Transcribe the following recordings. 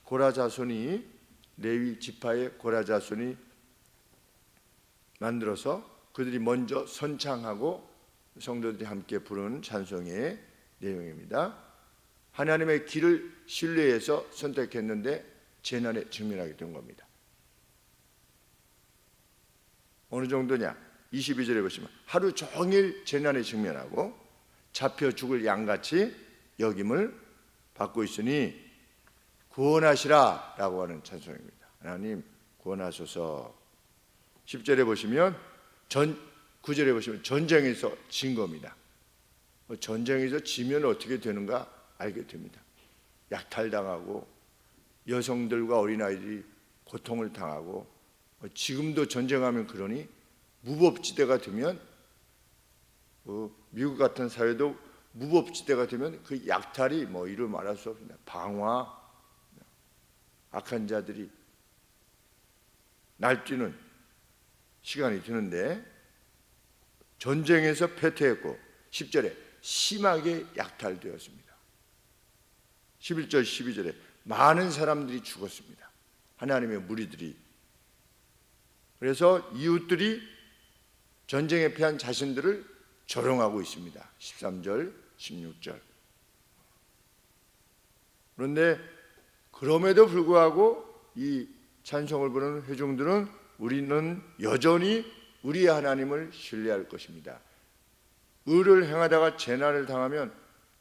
고라 자손이, 레위 지파의 고라 자손이 만들어서 그들이 먼저 선창하고 성도들이 함께 부르는 찬송의 내용입니다. 하나님의 길을 신뢰해서 선택했는데 재난에 직면하게 된 겁니다. 어느 정도냐? 22절에 보시면 하루 종일 재난에 직면하고 잡혀 죽을 양같이 여김을 받고 있으니 구원하시라 라고 하는 찬송입니다. 하나님 구원하소서. 10절에 보시면 9절에 보시면 전쟁에서 진 겁니다. 전쟁에서 지면 어떻게 되는가 알게 됩니다. 약탈당하고 여성들과 어린아이들이 고통을 당하고, 지금도 전쟁하면 그러니 무법지대가 되면, 미국 같은 사회도 무법지대가 되면 그 약탈이 이루 말할 수 없습니다. 방화, 악한 자들이 날뛰는 시간이 드는데 전쟁에서 패퇴했고 10절에 심하게 약탈되었습니다. 11절 12절에 많은 사람들이 죽었습니다. 하나님의 무리들이. 그래서 이웃들이 전쟁에 패한 자신들을 조롱하고 있습니다. 13절 16절. 그런데 그럼에도 불구하고 이 찬송을 부르는 회중들은 우리는 여전히 우리의 하나님을 신뢰할 것입니다. 의를 행하다가 재난을 당하면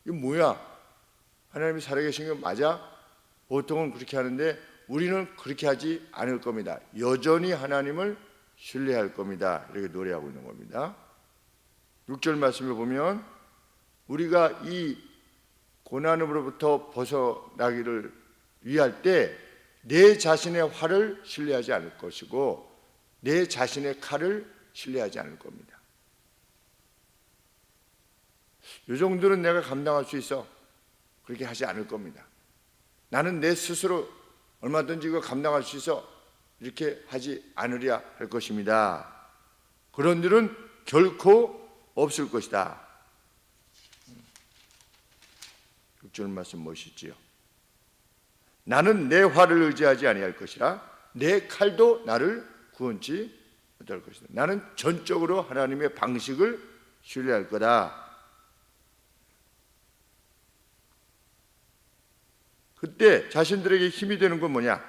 이거 뭐야? 하나님이 살아계신 게 맞아? 보통은 그렇게 하는데 우리는 그렇게 하지 않을 겁니다. 여전히 하나님을 신뢰할 겁니다. 이렇게 노래하고 있는 겁니다. 6절 말씀을 보면 우리가 이 고난으로부터 벗어나기를 위할 때 내 자신의 활을 신뢰하지 않을 것이고 내 자신의 칼을 신뢰하지 않을 겁니다. 이 정도는 내가 감당할 수 있어. 그렇게 하지 않을 겁니다. 나는 내 스스로 얼마든지 이거 감당할 수 있어. 이렇게 하지 않으려 할 것입니다. 그런 일은 결코 없을 것이다. 6절 말씀 멋있지요. 나는 내 활을 의지하지 아니할 것이라 내 칼도 나를 구원치 못할 것이다. 나는 전적으로 하나님의 방식을 신뢰할 거다. 그때 자신들에게 힘이 되는 건 뭐냐?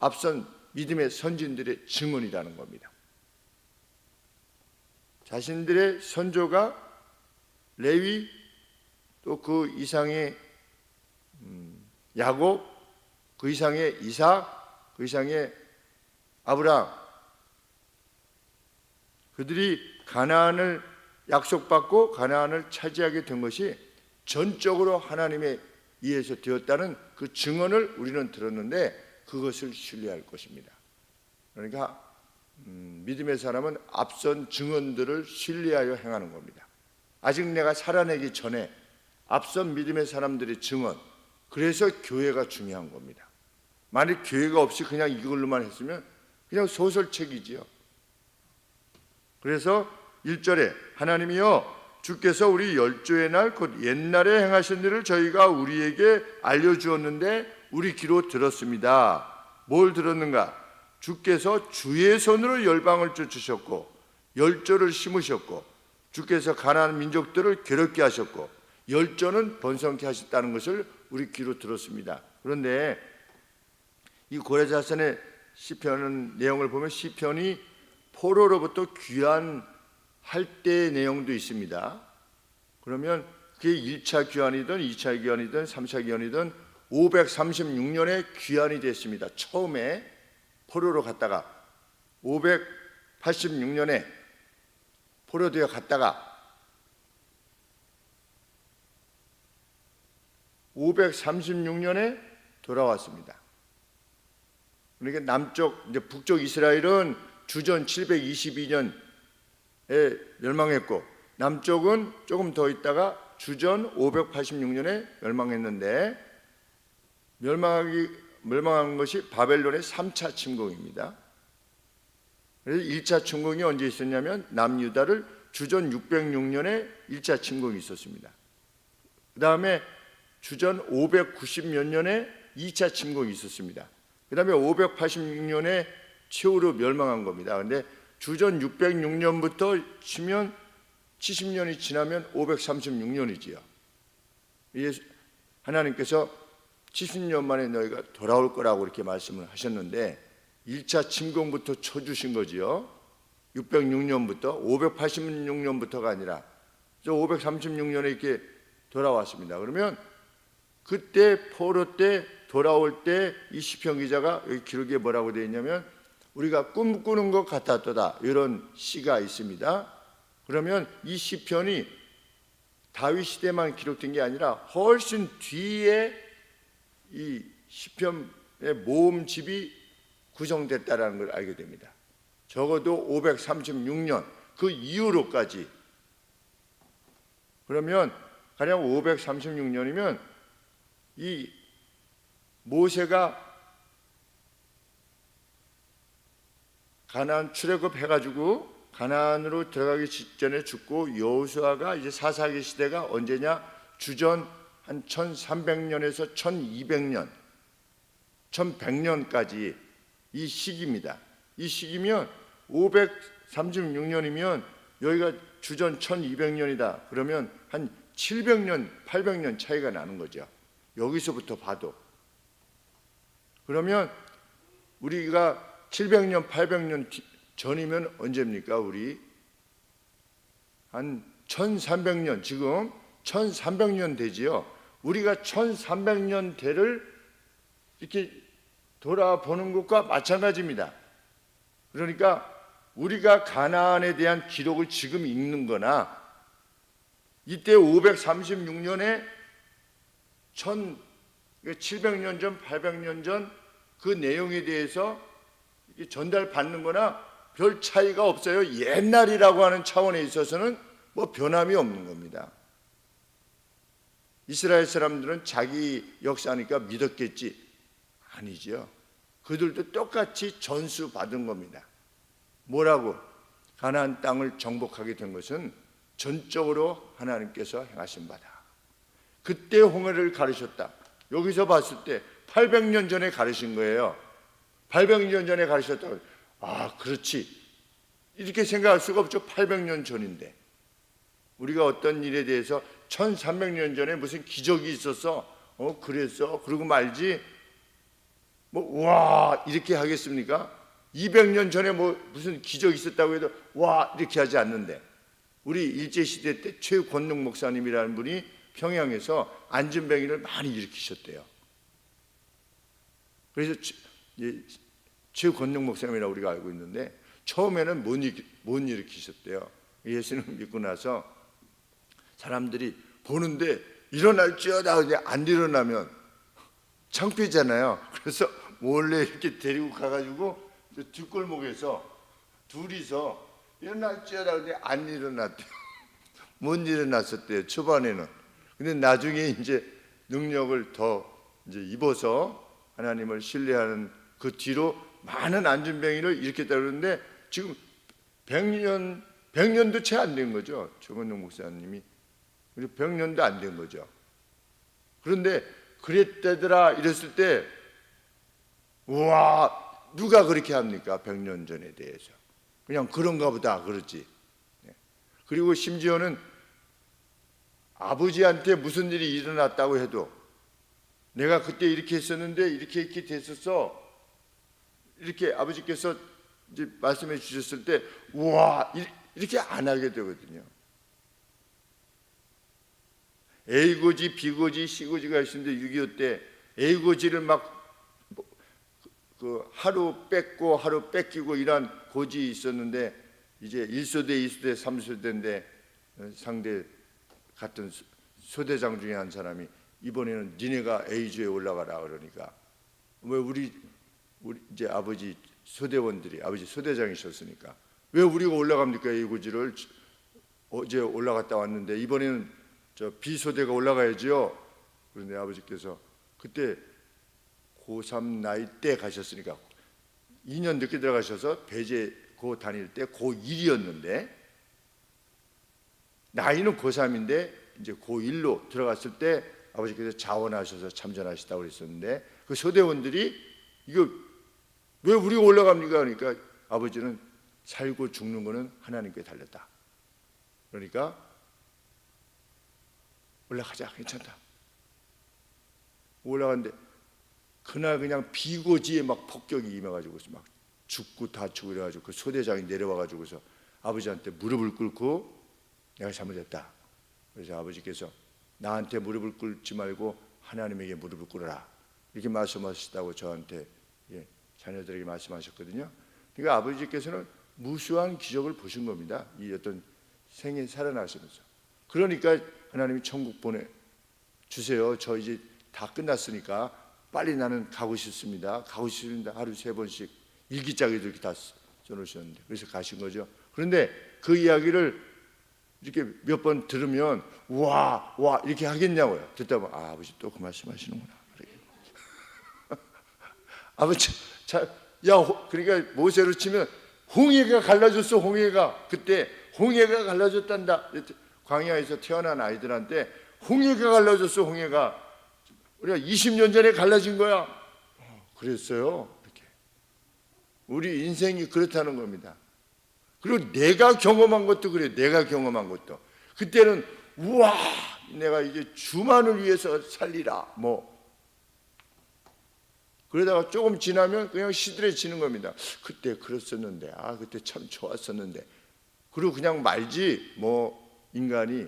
앞선 믿음의 선진들의 증언이라는 겁니다. 자신들의 선조가 레위 또 그 이상의 야곱, 그 이상의 이삭, 그 이상의 아브라함, 그들이 가나안을 약속받고 가나안을 차지하게 된 것이 전적으로 하나님에 의해서 되었다는 그 증언을 우리는 들었는데 그것을 신뢰할 것입니다. 그러니까 믿음의 사람은 앞선 증언들을 신뢰하여 행하는 겁니다. 아직 내가 살아내기 전에 앞선 믿음의 사람들의 증언, 그래서 교회가 중요한 겁니다. 만약 교회가 없이 그냥 이걸로만 했으면 그냥 소설책이지요. 그래서 1절에 하나님이여 주께서 우리 열조의 날 곧 옛날에 행하신 일을 저희가 우리에게 알려주었는데 우리 귀로 들었습니다. 뭘 들었는가? 주께서 주의 손으로 열방을 쫓으셨고 열조를 심으셨고 주께서 가나안 민족들을 괴롭게 하셨고 열조는 번성케 하셨다는 것을 우리 귀로 들었습니다. 그런데 이 고레자선의 시편의 내용을 보면 시편이 포로로부터 귀환할 때의 내용도 있습니다. 그러면 그게 1차 귀환이든 2차 귀환이든 3차 귀환이든 536년에 귀환이 됐습니다. 처음에 포로로 갔다가 586년에 포로되어 갔다가 536년에 돌아왔습니다. 그러니까 남쪽, 이제 북쪽 이스라엘은 주전 722년에 멸망했고 남쪽은 조금 더 있다가 주전 586년에 멸망했는데 멸망한 것이 바벨론의 3차 침공입니다. 그래서 1차 침공이 언제 있었냐면 남유다를 주전 606년에 1차 침공이 있었습니다. 그 다음에 주전 590 몇 년에 2차 침공이 있었습니다. 그 다음에 586년에 최후로 멸망한 겁니다. 그런데 주전 606년부터 치면 70년이 지나면 536년이지요. 하나님께서 70년 만에 너희가 돌아올 거라고 이렇게 말씀을 하셨는데 1차 침공부터 쳐주신 거지요. 606년부터 586년부터가 아니라 536년에 이렇게 돌아왔습니다. 그러면 그때 포로 때 돌아올 때 이 시편 기자가 여기 기록에 뭐라고 되어 있냐면 우리가 꿈꾸는 것 같았도다 이런 시가 있습니다. 그러면 이 시편이 다윗 시대만 기록된 게 아니라 훨씬 뒤에 이 시편의 모음집이 구성됐다라는 걸 알게 됩니다. 적어도 536년 그 이후로까지. 그러면 가령 536년이면 이 모세가 가나안 출애굽해가지고 가나안으로 들어가기 직전에 죽고 여호수아가 이제 사사기 시대가 언제냐? 주전 한 1300년에서 1200년 1100년까지 이 시기입니다. 이 시기면 536년이면 여기가 주전 1200년이다. 그러면 한 700년 800년 차이가 나는 거죠. 여기서부터 봐도. 그러면 우리가 700년 800년 전이면 언제입니까? 우리 한 1300년, 지금 1300년 되지요. 우리가 1300년 대를 이렇게 돌아보는 것과 마찬가지입니다. 그러니까 우리가 가나안에 대한 기록을 지금 읽는 거나 이때 536년에 700년 전, 800년 전 그 내용에 대해서 전달받는 거나 별 차이가 없어요. 옛날이라고 하는 차원에 있어서는 뭐 변함이 없는 겁니다. 이스라엘 사람들은 자기 역사니까 믿었겠지? 아니죠. 그들도 똑같이 전수 받은 겁니다. 뭐라고? 가나안 땅을 정복하게 된 것은 전적으로 하나님께서 행하신 바다. 그때 홍해를 가르셨다. 여기서 봤을 때 800년 전에 가르신 거예요. 800년 전에 가르셨다고. 아, 그렇지. 이렇게 생각할 수가 없죠. 800년 전인데. 우리가 어떤 일에 대해서 1300년 전에 무슨 기적이 있었어. 그랬어. 그러고 말지. 와, 이렇게 하겠습니까? 200년 전에 무슨 기적이 있었다고 해도 와, 이렇게 하지 않는데. 우리 일제시대 때 최권능 목사님이라는 분이 평양에서 안전뱅이를 많이 일으키셨대요. 그래서 최권능 목사님이라고 우리가 알고 있는데 처음에는 못 일으키셨대요. 예수님 믿고 나서 사람들이 보는데 일어날지어다 근데 안 일어나면 창피하잖아요. 그래서 몰래 이렇게 데리고 가가지고 뒷골목에서 둘이서 일어날지어다 근데 안 일어났대요. 못 일어났었대요. 초반에는. 근데 나중에 이제 능력을 더 이제 입어서 하나님을 신뢰하는 그 뒤로 많은 안전뱅이를 일으켰다 그러는데 지금 100년도 채 안 된 거죠. 최권능 목사님이. 그리고 100년도 안 된 거죠. 그런데 그랬다더라 이랬을 때 우와, 누가 그렇게 합니까? 100년 전에 대해서. 그냥 그런가 보다 그러지. 그리고 심지어는 아버지한테 무슨 일이 일어났다고 해도 내가 그때 이렇게 했었는데 이렇게 됐었어. 이렇게 아버지께서 이제 말씀해 주셨을 때 우와, 이렇게 안 하게 되거든요. A고지, B고지, C고지가 있었는데 6.25 때 A고지를 막 하루 뺏고 하루 뺏기고 이런 고지 있었는데 이제 1소대, 2소대, 3소대인데 상대 같은 소대장 중에 한 사람이 이번에는 니네가 A조에 올라가라 그러니까 왜 우리 이제 아버지 소대원들이 아버지 소대장이셨으니까 왜 우리가 올라갑니까? A고지를 어제 올라갔다 왔는데 이번에는 저 B소대가 올라가야지요. 그런데 아버지께서 그때 고3 나이 때 가셨으니까 2년 늦게 들어가셔서 배제 고 다닐 때 고1이었는데 나이는 고3인데 이제 고1로 들어갔을 때 아버지께서 자원하셔서 참전하시다고 그랬었는데 그 소대원들이 이거 왜 우리가 올라갑니까? 그러니까 아버지는 살고 죽는 거는 하나님께 달렸다. 그러니까 올라가자, 괜찮다. 올라갔는데 그날 그냥 비고지에 막 폭격이 임해가지고서 막 죽고 다치고 이래가지고 그 소대장이 내려와가지고서 아버지한테 무릎을 꿇고 내가 잘못했다. 그래서 아버지께서 나한테 무릎을 꿇지 말고 하나님에게 무릎을 꿇어라 이렇게 말씀하셨다고 저한테 자녀들에게 말씀하셨거든요. 그러니까 아버지께서는 무수한 기적을 보신 겁니다. 이 어떤 생에 살아나시면서. 그러니까 하나님이 천국 보내주세요. 저 이제 다 끝났으니까 빨리 나는 가고 싶습니다. 가고 싶습니다. 하루 3번씩 일기장에도 이렇게 다 써놓으셨는데 그래서 가신 거죠. 그런데 그 이야기를 이렇게 몇 번 들으면 와 이렇게 하겠냐고요. 듣다 보면 아버지 또 그 말씀하시는구나. 아버지 그러니까 모세로 치면 홍해가 갈라졌어. 홍해가 그때 홍해가 갈라졌단다. 광야에서 태어난 아이들한테 홍해가 갈라졌어. 홍해가 우리가 20년 전에 갈라진 거야. 그랬어요. 이렇게 우리 인생이 그렇다는 겁니다. 그리고 내가 경험한 것도 그래요. 내가 경험한 것도 그때는 우와 내가 이제 주만을 위해서 살리라 그러다가 조금 지나면 그냥 시들해지는 겁니다. 그때 그랬었는데 그때 참 좋았었는데 그리고 그냥 말지 인간이.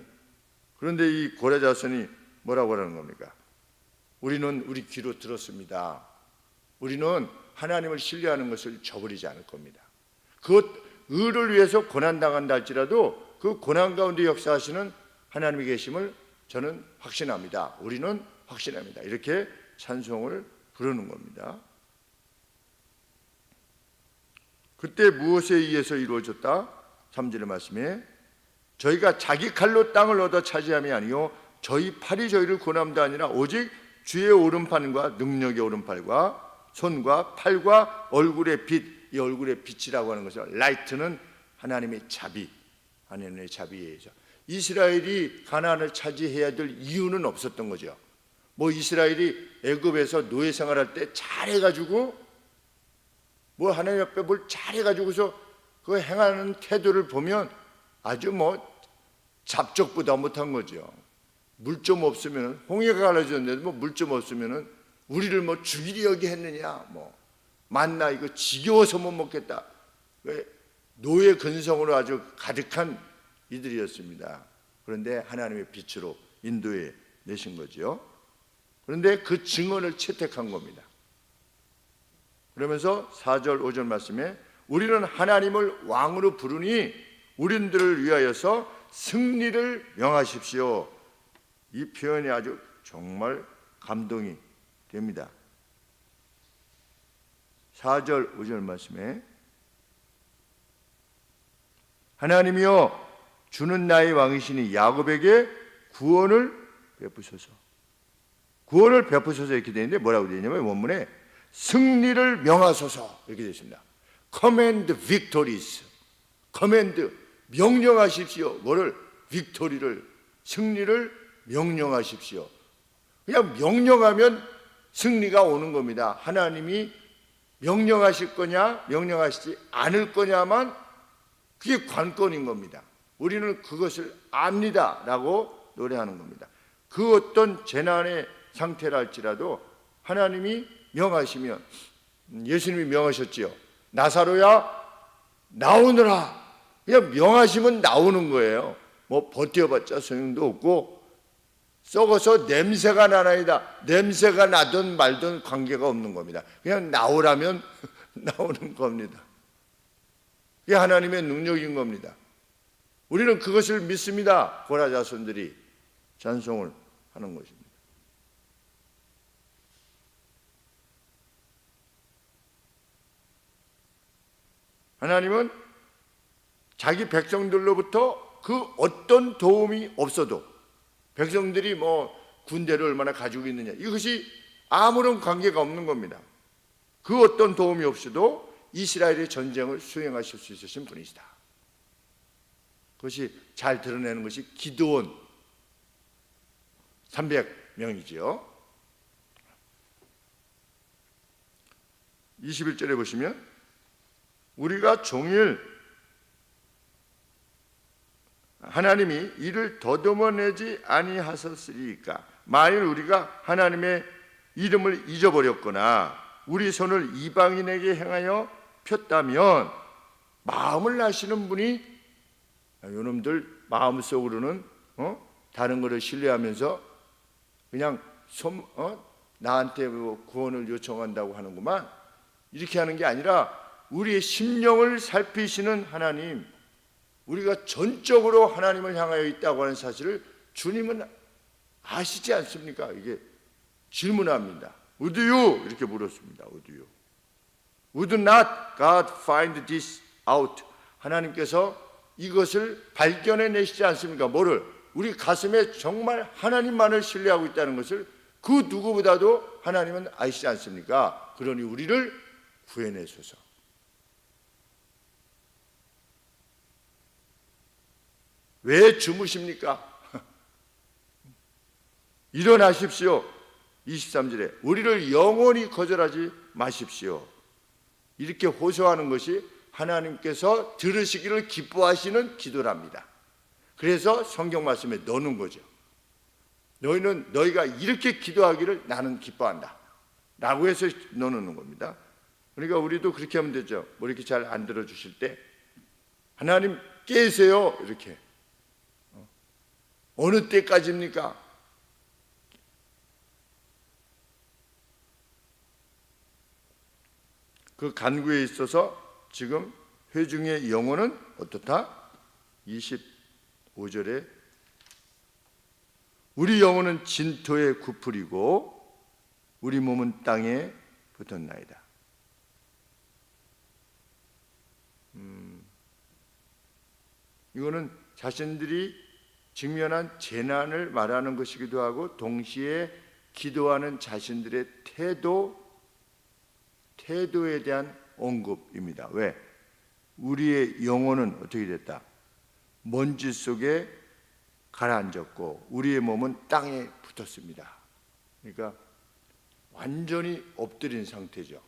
그런데 이 고레자손이 뭐라고 하는 겁니까? 우리는 우리 귀로 들었습니다. 우리는 하나님을 신뢰하는 것을 저버리지 않을 겁니다. 의를 위해서 고난당한다 할지라도 그 고난 가운데 역사하시는 하나님이 계심을 저는 확신합니다. 우리는 확신합니다. 이렇게 찬송을 부르는 겁니다. 그때 무엇에 의해서 이루어졌다? 3절의 말씀에 저희가 자기 칼로 땅을 얻어 차지함이 아니요 저희 팔이 저희를 고난다 아니라 오직 주의 오른팔과 능력의 오른팔과 손과 팔과 얼굴의 빛. 이 얼굴의 빛이라고 하는 것은 라이트는 하나님의 자비, 하나님의 자비에 의해서 이스라엘이 가나안을 차지해야 될 이유는 없었던 거죠. 이스라엘이 애굽에서 노예 생활할 때 잘해가지고 하나님 앞에 뭘 잘해가지고서 그 행하는 태도를 보면 아주 잡적보다 못한 거죠. 물 좀 없으면 홍해가 갈라졌는데 물 좀 없으면은 우리를 죽이려고 했느냐 만나 이거 지겨워서 못 먹겠다. 노예 근성으로 아주 가득한 이들이었습니다. 그런데 하나님의 빛으로 인도해 내신 거죠. 그런데 그 증언을 채택한 겁니다. 그러면서 4절 5절 말씀에 우리는 하나님을 왕으로 부르니 우리들을 위하여서 승리를 명하십시오. 이 표현이 아주 정말 감동이 됩니다. 4절 5절 말씀에 하나님이여 주는 나의 왕이시니 야곱에게 구원을 베푸소서. 구원을 베푸소서 이렇게 되어 있는데 뭐라고 되어 있냐면 원문에 승리를 명하소서 이렇게 되어 있습니다. Command victories. Command 명령하십시오. 뭐를? 빅토리를 승리를 명령하십시오. 그냥 명령하면 승리가 오는 겁니다. 하나님이 명령하실 거냐 명령하시지 않을 거냐만 그게 관건인 겁니다. 우리는 그것을 압니다 라고 노래하는 겁니다. 그 어떤 재난의 상태라 할지라도 하나님이 명하시면 예수님이 명하셨지요. 나사로야 나오너라. 그냥 명하시면 나오는 거예요. 버텨봤자 소용도 없고 썩어서 냄새가 나나이다. 냄새가 나든 말든 관계가 없는 겁니다. 그냥 나오라면 나오는 겁니다. 그게 하나님의 능력인 겁니다. 우리는 그것을 믿습니다. 고라 자손들이 찬송을 하는 것입니다. 하나님은 자기 백성들로부터 그 어떤 도움이 없어도 백성들이 군대를 얼마나 가지고 있느냐 이것이 아무런 관계가 없는 겁니다. 그 어떤 도움이 없어도 이스라엘의 전쟁을 수행하실 수 있으신 분이시다. 그것이 잘 드러내는 것이 기드온 300 명이지요. 21절에 보시면 우리가 종일 하나님이 이를 더듬어내지 아니하셨으리까. 만일 우리가 하나님의 이름을 잊어버렸거나 우리 손을 이방인에게 행하여 폈다면 마음을 아시는 분이, 요놈들 마음속으로는 다른 것을 신뢰하면서 그냥 나한테 구원을 요청한다고 하는구만, 이렇게 하는 게 아니라 우리의 심령을 살피시는 하나님, 우리가 전적으로 하나님을 향하여 있다고 하는 사실을 주님은 아시지 않습니까? 이게 질문합니다. Would you? 이렇게 물었습니다. Would you? Would not God find this out? 하나님께서 이것을 발견해내시지 않습니까? 뭐를? 우리 가슴에 정말 하나님만을 신뢰하고 있다는 것을 그 누구보다도 하나님은 아시지 않습니까? 그러니 우리를 구해내소서. 왜 주무십니까? 일어나십시오. 23절에 우리를 영원히 거절하지 마십시오. 이렇게 호소하는 것이 하나님께서 들으시기를 기뻐하시는 기도랍니다. 그래서 성경 말씀에 넣는 거죠. 너희가 이렇게 기도하기를 나는 기뻐한다 라고 해서 넣는 겁니다. 그러니까 우리도 그렇게 하면 되죠. 뭐 이렇게 잘 안 들어주실 때 하나님 깨세요, 이렇게. 어느 때까지입니까? 그 간구에 있어서 지금 회중의 영혼은 어떻다? 25절에 우리 영혼은 진토에 굽으리고 우리 몸은 땅에 붙었나이다. 이거는 자신들이 직면한 재난을 말하는 것이기도 하고 동시에 기도하는 자신들의 태도에 대한 언급입니다. 왜? 우리의 영혼은 어떻게 됐다? 먼지 속에 가라앉았고 우리의 몸은 땅에 붙었습니다. 그러니까 완전히 엎드린 상태죠.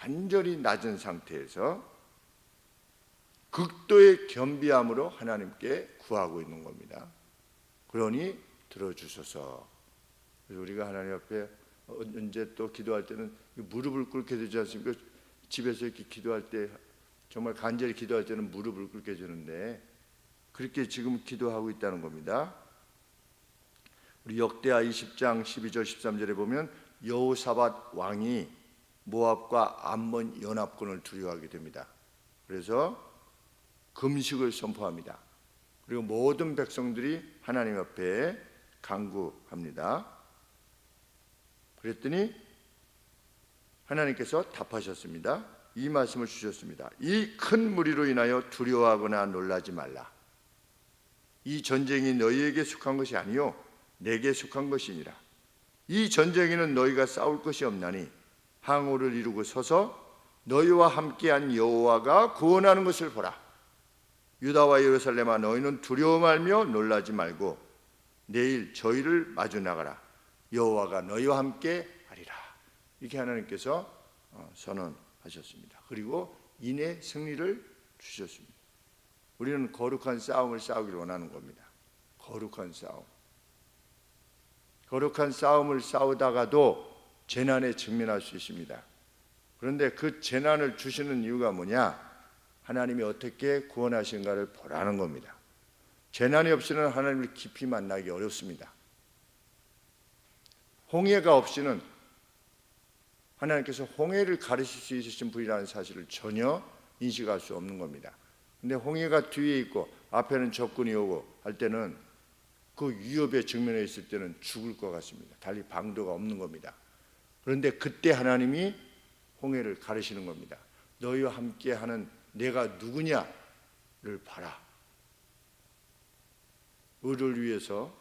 완전히 낮은 상태에서 극도의 겸비함으로 하나님께 구하고 있는 겁니다. 그러니 들어주소서. 그래서 우리가 하나님 앞에 언제 또 기도할 때는 무릎을 꿇게 되지 않습니까? 집에서 이렇게 기도할 때 정말 간절히 기도할 때는 무릎을 꿇게 되는데 그렇게 지금 기도하고 있다는 겁니다. 우리 역대하 20장 12절 13절에 보면 여호사밧 왕이 모압과 암몬 연합군을 두려워하게 됩니다. 그래서 금식을 선포합니다. 그리고 모든 백성들이 하나님 앞에 간구합니다. 그랬더니 하나님께서 답하셨습니다. 이 말씀을 주셨습니다. 이 큰 무리로 인하여 두려워하거나 놀라지 말라. 이 전쟁이 너희에게 속한 것이 아니요 내게 속한 것이니라. 이 전쟁에는 너희가 싸울 것이 없나니 항우를 이루고 서서 너희와 함께한 여호와가 구원하는 것을 보라. 유다와 예루살렘아 너희는 두려워 말며 놀라지 말고 내일 저희를 마주 나가라. 여호와가 너희와 함께 하리라. 이렇게 하나님께서 선언하셨습니다. 그리고 인의 승리를 주셨습니다. 우리는 거룩한 싸움을 싸우기를 원하는 겁니다. 거룩한 싸움. 거룩한 싸움을 싸우다가도 재난에 직면할 수 있습니다. 그런데 그 재난을 주시는 이유가 뭐냐? 하나님이 어떻게 구원하신가를 보라는 겁니다. 재난이 없이는 하나님을 깊이 만나기 어렵습니다. 홍해가 없이는 하나님께서 홍해를 가르칠 수 있으신 분이라는 사실을 전혀 인식할 수 없는 겁니다. 근데 홍해가 뒤에 있고 앞에는 적군이 오고 할 때는 그 위협에 직면해 있을 때는 죽을 것 같습니다. 달리 방도가 없는 겁니다. 그런데 그때 하나님이 홍해를 가르치는 겁니다. 너희와 함께하는 내가 누구냐를 봐라. 의를 위해서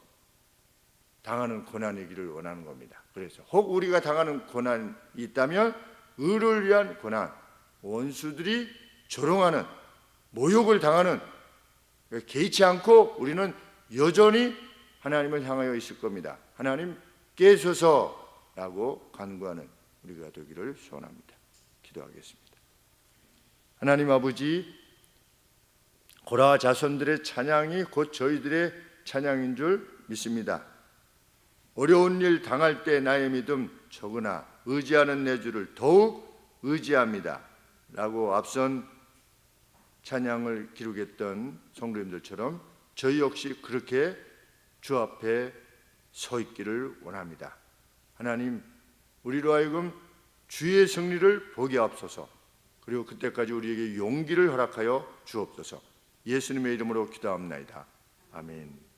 당하는 고난이기를 원하는 겁니다. 그래서 혹 우리가 당하는 고난이 있다면 의를 위한 고난, 원수들이 조롱하는 모욕을 당하는, 개의치 않고 우리는 여전히 하나님을 향하여 있을 겁니다. 하나님 깨소서라고 간구하는 우리가 되기를 소원합니다. 기도하겠습니다. 하나님 아버지, 고라 자손들의 찬양이 곧 저희들의 찬양인 줄 믿습니다. 어려운 일 당할 때 나의 믿음 적으나 의지하는 내 주를 더욱 의지합니다 라고 앞선 찬양을 기록했던 성도님들처럼 저희 역시 그렇게 주 앞에 서 있기를 원합니다. 하나님, 우리로 하여금 주의 승리를 보게 하옵소서. 그리고 그때까지 우리에게 용기를 허락하여 주옵소서. 예수님의 이름으로 기도합나이다. 아멘.